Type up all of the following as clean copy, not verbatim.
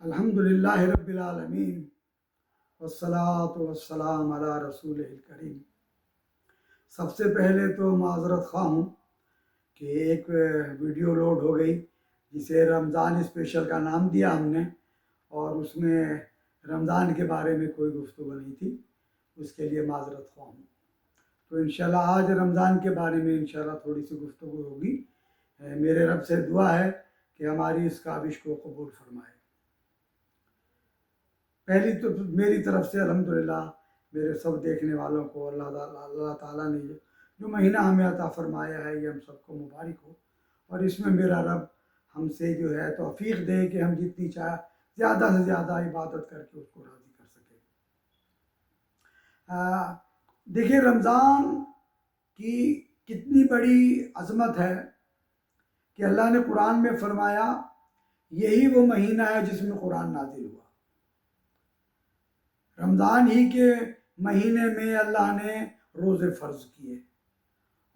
الحمدللہ رب العالمین والصلاة والسلام علی رسول الکریم۔ سب سے پہلے تو معذرت خواہ ہوں کہ ایک ویڈیو لوڈ ہو گئی جسے رمضان اسپیشل کا نام دیا ہم نے، اور اس میں رمضان کے بارے میں کوئی گفتگو نہیں تھی، اس کے لیے معذرت خواہ ہوں۔ تو انشاءاللہ آج رمضان کے بارے میں انشاءاللہ تھوڑی سی گفتگو ہوگی۔ میرے رب سے دعا ہے کہ ہماری اس کاوش کو قبول فرمائے۔ پہلی تو میری طرف سے الحمدللہ میرے سب دیکھنے والوں کو اللہ تعالیٰ نے جو مہینہ ہمیں عطا فرمایا ہے، یہ ہم سب کو مبارک ہو، اور اس میں میرا رب ہم سے جو ہے توفیق دے کہ ہم جتنی چاہے زیادہ سے زیادہ عبادت کر کے اس کو راضی کر سکیں۔ دیکھیے رمضان کی کتنی بڑی عظمت ہے کہ اللہ نے قرآن میں فرمایا یہی وہ مہینہ ہے جس میں قرآن نازل ہوا۔ رمضان ہی کے مہینے میں اللہ نے روزے فرض کیے،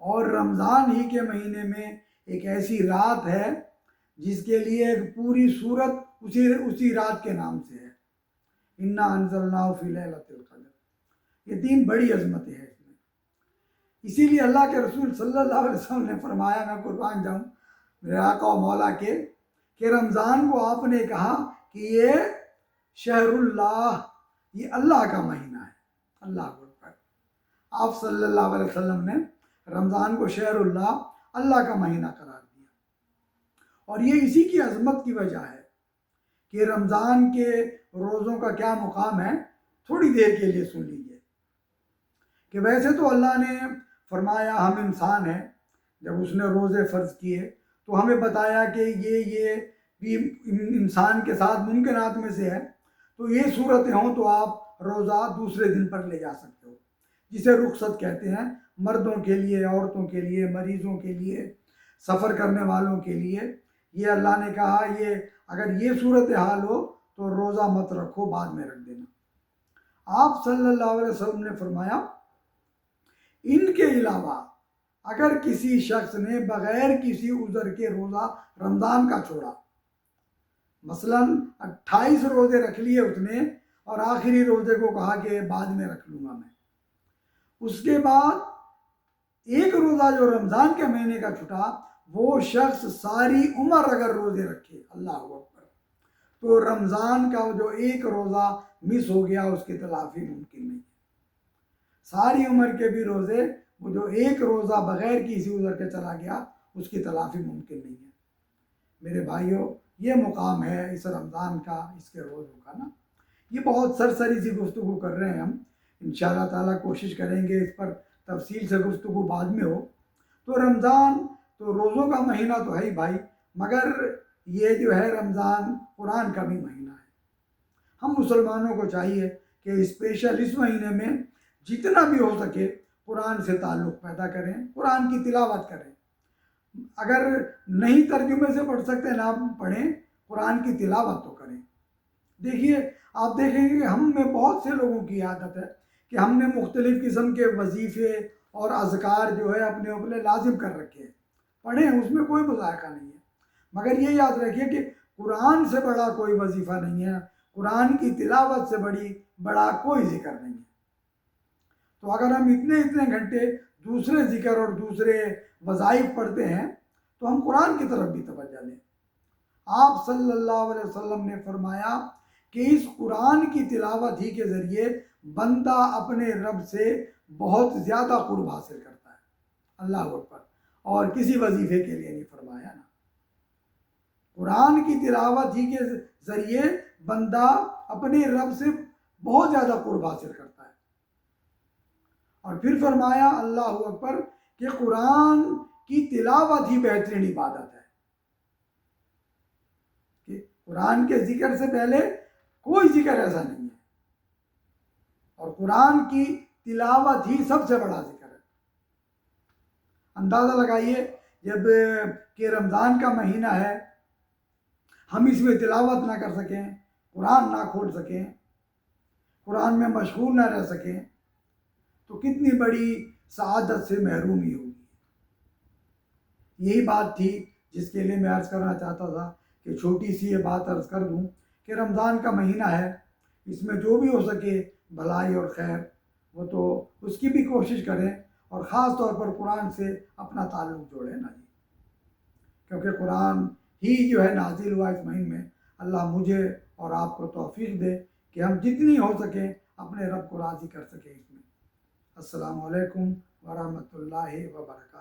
اور رمضان ہی کے مہینے میں ایک ایسی رات ہے جس کے لیے ایک پوری سورت اسی رات کے نام سے ہے، انا انزلناہ فی لیلۃ القدر۔ یہ تین بڑی عظمتیں ہیں اس میں۔ اسی لیے اللہ کے رسول صلی اللہ علیہ وسلم نے فرمایا، میں قربان جاؤں میرے آقا و مولا کے، کہ رمضان کو آپ نے کہا کہ یہ شہر اللہ، یہ اللہ کا مہینہ ہے۔ اللہ اکبر۔ آپ صلی اللہ علیہ وسلم نے رمضان کو شہر اللہ، اللہ کا مہینہ قرار دیا، اور یہ اسی کی عظمت کی وجہ ہے کہ رمضان کے روزوں کا کیا مقام ہے۔ تھوڑی دیر کے لیے سن لیجیے کہ ویسے تو اللہ نے فرمایا ہم انسان ہیں، جب اس نے روزے فرض کیے تو ہمیں بتایا کہ یہ بھی انسان کے ساتھ ممکنات میں سے ہے، تو یہ صورتیں ہوں تو آپ روزہ دوسرے دن پر لے جا سکتے ہو، جسے رخصت کہتے ہیں، مردوں کے لیے، عورتوں کے لیے، مریضوں کے لیے، سفر کرنے والوں کے لیے۔ یہ اللہ نے کہا یہ اگر یہ صورتحال ہو تو روزہ مت رکھو، بعد میں رکھ دینا۔ آپ صلی اللہ علیہ وسلم نے فرمایا ان کے علاوہ اگر کسی شخص نے بغیر کسی عذر کے روزہ رمضان کا چھوڑا، مثلا 28 روزے رکھ لیے اس نے، اور آخری روزے کو کہا کہ بعد میں رکھ لوں گا میں، اس کے بعد ایک روزہ جو رمضان کے مہینے کا چھٹا، وہ شخص ساری عمر اگر روزے رکھے، اللہ اکبر، تو رمضان کا جو ایک روزہ مس ہو گیا اس کی تلافی ممکن نہیں ہے۔ ساری عمر کے بھی روزے، وہ جو ایک روزہ بغیر کسی عذر کے چلا گیا اس کی تلافی ممکن نہیں ہے۔ میرے بھائیوں، یہ مقام ہے اس رمضان کا، اس کے روزوں کا نا۔ یہ بہت سرسری سی گفتگو کر رہے ہیں ہم، انشاءاللہ تعالیٰ کوشش کریں گے اس پر تفصیل سے گفتگو بعد میں ہو۔ تو رمضان تو روزوں کا مہینہ تو ہے ہی بھائی، مگر یہ جو ہے رمضان قرآن کا بھی مہینہ ہے۔ ہم مسلمانوں کو چاہیے کہ اسپیشل اس مہینے میں جتنا بھی ہو سکے قرآن سے تعلق پیدا کریں، قرآن کی تلاوت کریں۔ اگر نہیں ترجمے سے پڑھ سکتے نہ پڑھیں، قرآن کی تلاوت تو کریں۔ دیکھیے آپ دیکھیں گے کہ ہم میں بہت سے لوگوں کی عادت ہے کہ ہم نے مختلف قسم کے وظیفے اور اذکار جو ہے اپنے اوپر لازم کر رکھے ہیں، پڑھیں، اس میں کوئی مذائقہ نہیں ہے، مگر یہ یاد رکھیے کہ قرآن سے بڑا کوئی وظیفہ نہیں ہے، قرآن کی تلاوت سے بڑا کوئی ذکر نہیں ہے۔ تو اگر ہم اتنے گھنٹے دوسرے ذکر اور دوسرے وظائف پڑھتے ہیں تو ہم قرآن کی طرف بھی توجہ دیں۔ آپ صلی اللہ علیہ وسلم نے فرمایا کہ اس قرآن کی تلاوت ہی کے ذریعے بندہ اپنے رب سے بہت زیادہ قرب حاصل کرتا ہے، اللہ اکبر، اور کسی وظیفے کے لیے نہیں فرمایا نا۔ قرآن کی تلاوت ہی کے ذریعے بندہ اپنے رب سے بہت زیادہ قرب حاصل کرتا ہے، اور پھر فرمایا اللہ اکبر کہ قرآن کی تلاوت ہی بہترین عبادت ہے، کہ قرآن کے ذکر سے پہلے کوئی ذکر ایسا نہیں ہے، اور قرآن کی تلاوت ہی سب سے بڑا ذکر ہے۔ اندازہ لگائیے جب کہ رمضان کا مہینہ ہے، ہم اس میں تلاوت نہ کر سکیں، قرآن نہ کھول سکیں، قرآن میں مشغول نہ رہ سکیں، تو کتنی بڑی سعادت سے محرومی ہوگی۔ یہی بات تھی جس کے لیے میں عرض کرنا چاہتا تھا کہ چھوٹی سی یہ بات عرض کر دوں کہ رمضان کا مہینہ ہے، اس میں جو بھی ہو سکے بھلائی اور خیر وہ تو اس کی بھی کوشش کریں، اور خاص طور پر قرآن سے اپنا تعلق جوڑیں نا جی، کیونکہ قرآن ہی جو ہے نازل ہوا اس مہینے میں۔ اللہ مجھے اور آپ کو توفیق دے کہ ہم جتنی ہو سکے اپنے رب کو راضی کر سکیں اس میں۔ السلام علیکم ورحمۃ اللہ وبرکاتہ۔